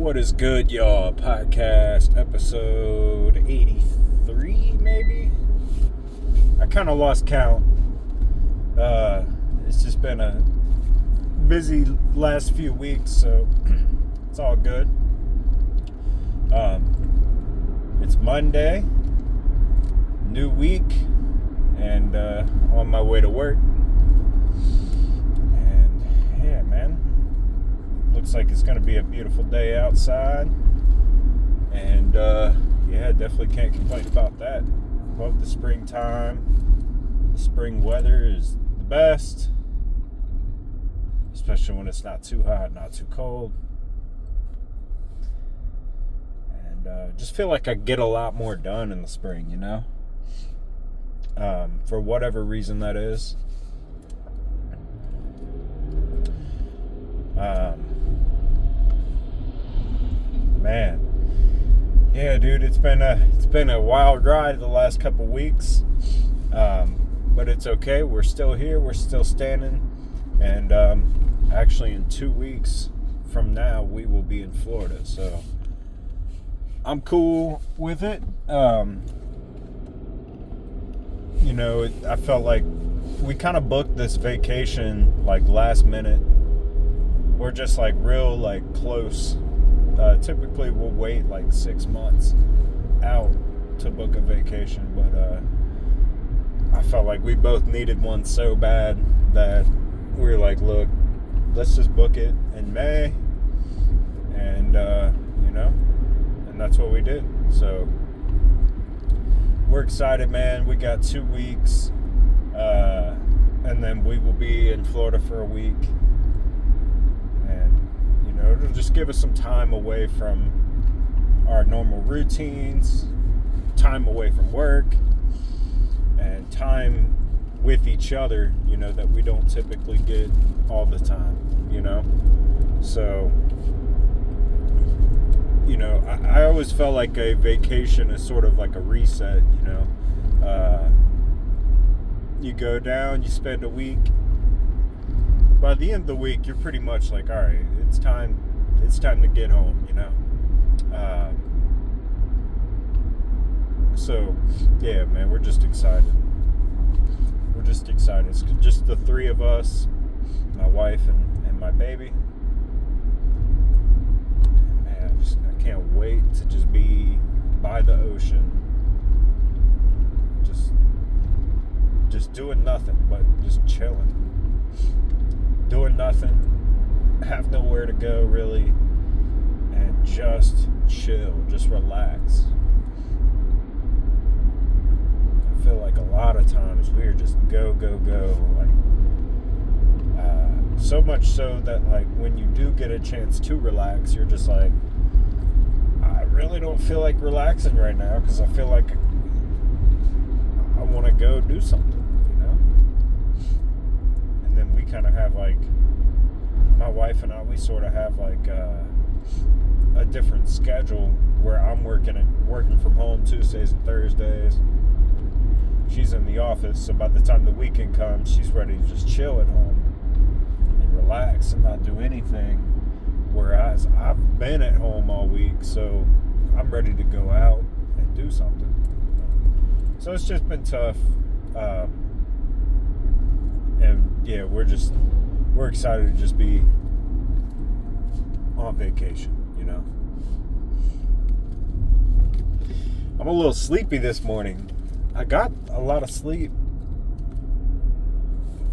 What is good, y'all? Podcast episode 83, maybe? I kind of lost count. It's just been a busy last few weeks, so it's all good. It's Monday, new week, and on my way to work. And yeah, man. Looks like it's going to be a beautiful day outside. And, yeah, definitely can't complain about that. Love the springtime. Spring weather is the best. Especially when it's not too hot, not too cold. And just feel like I get a lot more done in the spring, you know? For whatever reason that is. Man, yeah, dude, it's been a wild ride the last couple weeks, but it's okay. We're still here. We're still standing, and actually, in 2 weeks from now, we will be in Florida. So I'm cool with it. I felt like we kind of booked this vacation like last minute. We're just like real like close. Typically we'll wait like 6 months out to book a vacation, but I felt like we both needed one so bad that we were like, look, let's just book it in May, and and that's what we did. So we're excited, man. We got 2 weeks, and then we will be in Florida for a week. It'll just give us some time away from our normal routines, time away from work, and time with each other, that we don't typically get all the time, So, I always felt like a vacation is sort of like a reset, You go down, you spend a week. By the end of the week, you're pretty much like, all right, it's time to get home, So, yeah, man, we're just excited. It's just the three of us, my wife and my baby. And man, I can't wait to just be by the ocean. Just doing nothing, but just chilling. Doing nothing, have nowhere to go really, and just chill, just relax. I feel like a lot of times we're just go, like, so much so that like when you do get a chance to relax, you're just like, I really don't feel like relaxing right now because I feel like I want to go do something. And then we kind of have like, my wife and I, we sort of have like a different schedule where I'm working from home Tuesdays and Thursdays. She's in the office, so by the time the weekend comes, she's ready to just chill at home and relax and not do anything. Whereas I've been at home all week, so I'm ready to go out and do something. So it's just been tough. And yeah, we're excited to just be on vacation, I'm a little sleepy this morning. I got a lot of sleep,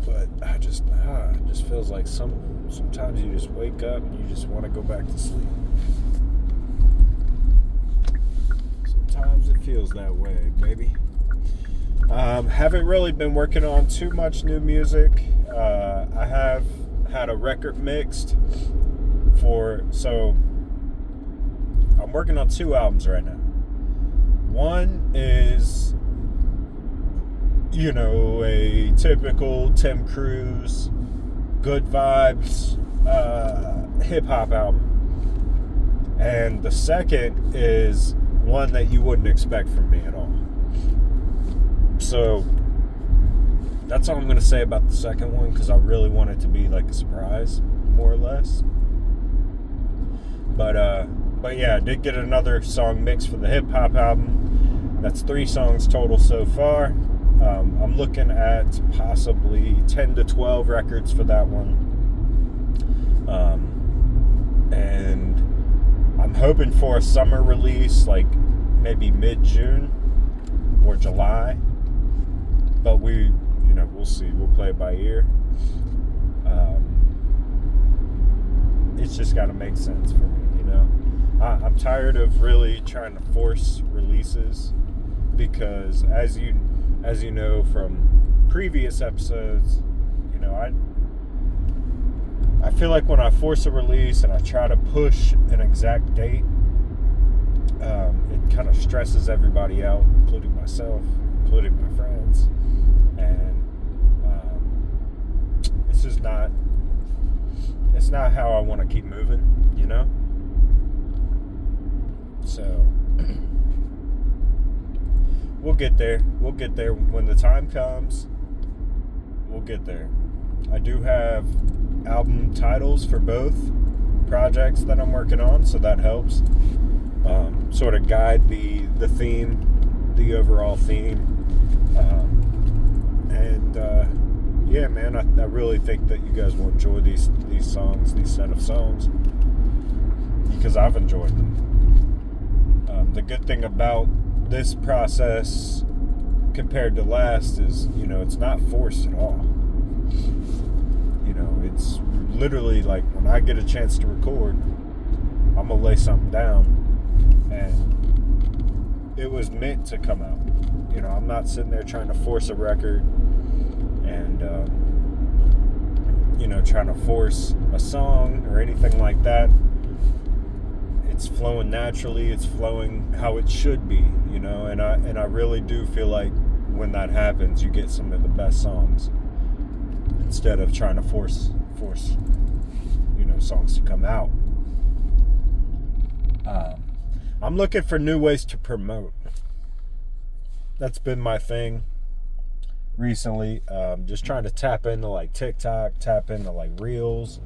but it just feels like sometimes you just wake up and you just want to go back to sleep. Sometimes it feels that way, baby. Haven't really been working on too much new music. I have had a record mixed so I'm working on 2 albums right now. One is, a typical Tim Cruize, good vibes, hip-hop album. And the second is one that you wouldn't expect from me at all. So that's all I'm going to say about the second one, because I really want it to be like a surprise, more or less. But yeah, I did get another song mix for the hip hop album. That's 3 songs total so far. I'm looking at possibly 10 to 12 records for that one. And I'm hoping for a summer release, like maybe mid-June or July. But we'll see. We'll play it by ear. It's just got to make sense for me, I'm tired of really trying to force releases, because as you know from previous episodes, I feel like when I force a release and I try to push an exact date, it kind of stresses everybody out, including myself, including my friends, and it's just not. It's not how I want to keep moving, So we'll get there. We'll get there when the time comes. We'll get there. I do have album titles for both projects that I'm working on, so that helps sort of guide the theme, the overall theme. Yeah, man, I really think that you guys will enjoy these songs, these set of songs, because I've enjoyed them. The good thing about this process compared to last is, it's not forced at all. It's literally like when I get a chance to record, I'm going to lay something down, and it was meant to come out. I'm not sitting there trying to force a record and trying to force a song or anything like that. It's flowing naturally. It's flowing how it should be, and I really do feel like when that happens, you get some of the best songs, instead of trying to force songs to come out. I'm looking for new ways to promote. That's been my thing recently. Just trying to tap into like TikTok, tap into like Reels,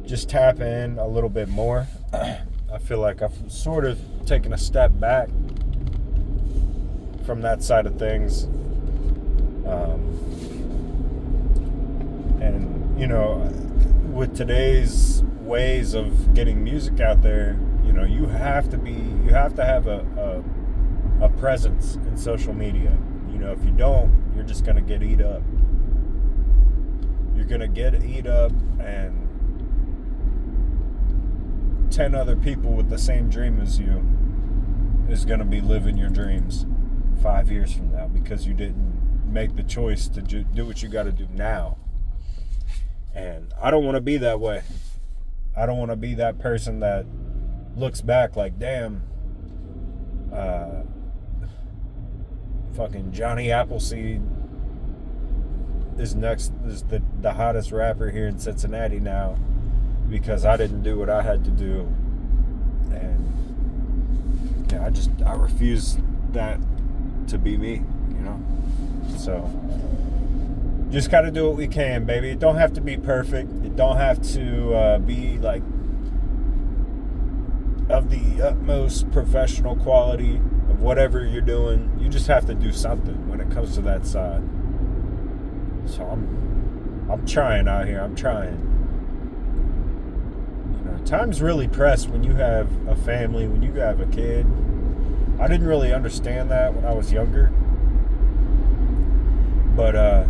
just tap in a little bit more. I feel like I've sort of taken a step back from that side of things. And with today's ways of getting music out there, you have to have a presence in social media. If you don't, you're just going to get eat up. You're going to get eat up, and 10 other people with the same dream as you is going to be living your dreams 5 years from now, because you didn't make the choice to do what you got to do now. And I don't want to be that way. I don't want to be that person that looks back like, damn, fucking Johnny Appleseed is the hottest rapper here in Cincinnati now, because I didn't do what I had to do. And yeah, I refuse that to be me, So just gotta do what we can, baby. It don't have to be perfect. It don't have to be like of the utmost professional quality of whatever you're doing. You just have to do something when it comes to that side. So I'm trying out here. I'm trying. Time's really pressed when you have a family, when you have a kid. I didn't really understand that when I was younger. But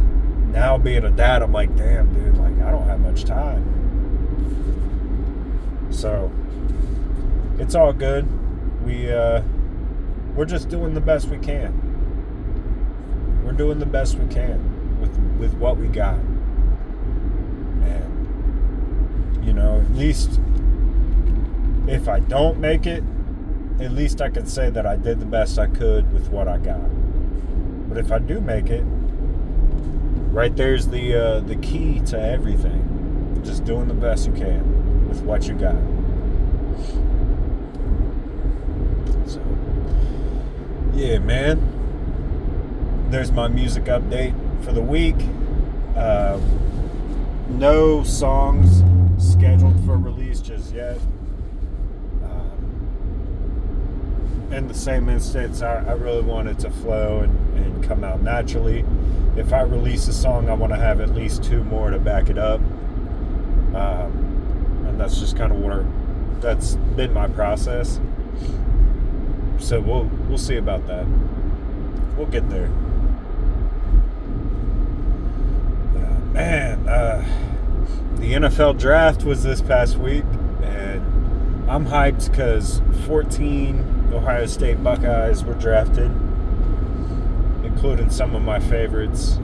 now being a dad, I'm like, damn, dude, like I don't have much time. So it's all good. We're just doing the best we can. We're doing the best we can with what we got. And at least if I don't make it, at least I can say that I did the best I could with what I got. But if I do make it, right there's the key to everything. Just doing the best you can with what you got. So, yeah, man. There's my music update for the week. No songs scheduled for release just yet. in the same instance, I really want it to flow and come out naturally. If I release a song, I want to have at least 2 more to back it up. And that's just kind of that's been my process. So we'll see about that. We'll get there. Man, the NFL draft was this past week, and I'm hyped because 14 Ohio State Buckeyes were drafted, including some of my favorites,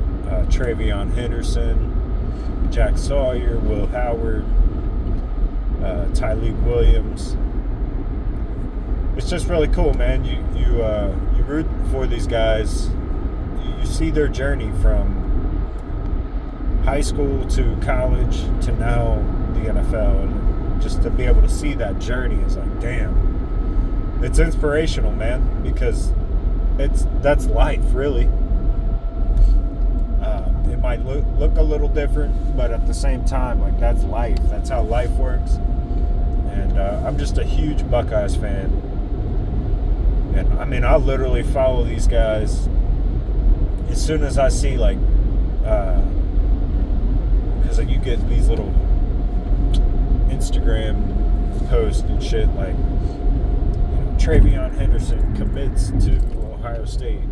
Travion Henderson, Jack Sawyer, Will Howard, Tyleek Williams. It's just really cool, man. You root for these guys. You see their journey from high school to college to now the NFL, and just to be able to see that journey is like, damn, it's inspirational, man, because that's life, really. It might look a little different, but at the same time, like, that's life. That's how life works. And I'm just a huge Buckeyes fan. And I mean, I literally follow these guys as soon as I see, like, because you get these little Instagram posts and shit, like, Travion Henderson commits to Ohio State.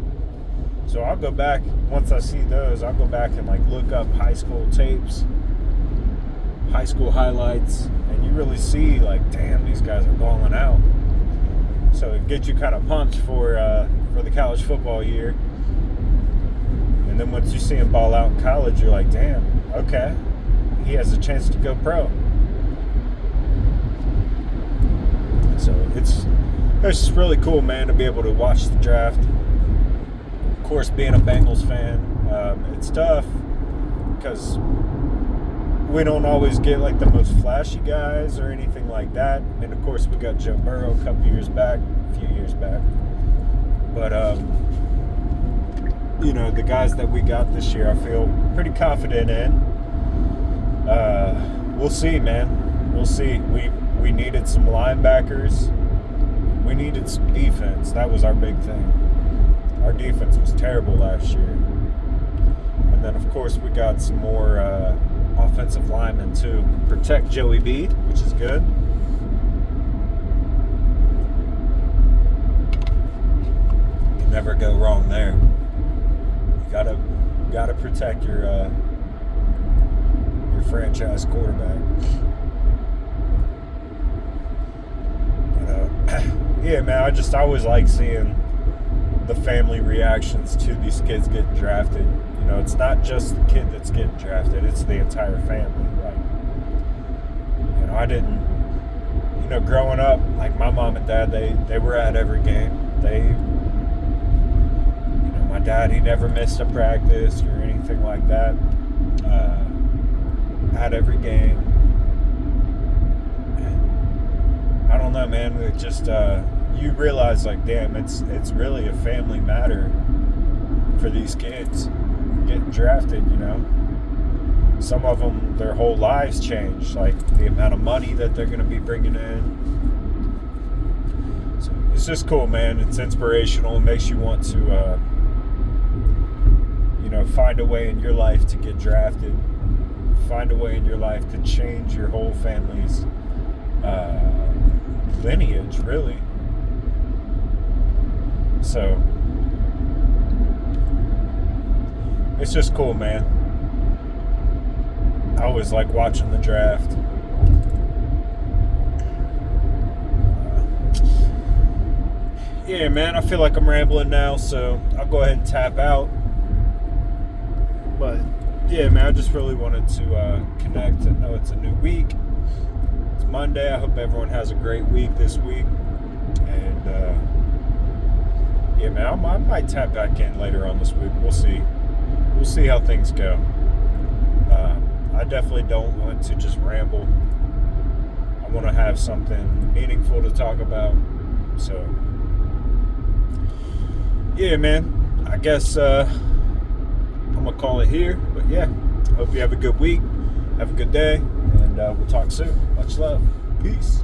So I'll go back, once I see those, I'll go back and, like, look up high school tapes, high school highlights, and you really see, like, damn, these guys are balling out. So it gets you kind of pumped for the college football year. And then once you see him ball out in college, you're like, damn, okay, he has a chance to go pro. So it's just really cool, man, to be able to watch the draft. Of course, being a Bengals fan, it's tough because we don't always get, like, the most flashy guys or anything like that. And of course, we got Joe Burrow a few years back. But the guys that we got this year, I feel pretty confident in. We'll see, man. We'll see. We needed some linebackers. We needed some defense. That was our big thing. Our defense was terrible last year. And then, of course, we got some more offensive linemen to protect Joey B, which is good. You can never go wrong there. You gotta protect your franchise quarterback. But, yeah, man, I always like seeing the family reactions to these kids getting drafted. It's not just the kid that's getting drafted, it's the entire family. Like, I didn't, growing up, like, my mom and dad, they were at every game. My dad, he never missed a practice or anything like that. At every game. And I don't know, man, it just, you realize, like, damn, it's really a family matter for these kids getting drafted. Some of them, their whole lives change, like the amount of money that they're going to be bringing in. So it's just cool, man. It's inspirational. It makes you want to find a way in your life to get drafted, find a way in your life to change your whole family's lineage, really. So it's just cool, man. I always like watching the draft. Yeah, man, I feel like I'm rambling now, so I'll go ahead and tap out. But yeah, man, I just really wanted to connect. I know it's a new week. It's Monday. I hope everyone has a great week this week. And yeah, man, I might tap back in later on this week. We'll see. We'll see how things go. I definitely don't want to just ramble. I want to have something meaningful to talk about. So yeah, man, I guess I'm going to call it here. But yeah, hope you have a good week. Have a good day. And we'll talk soon. Much love. Peace.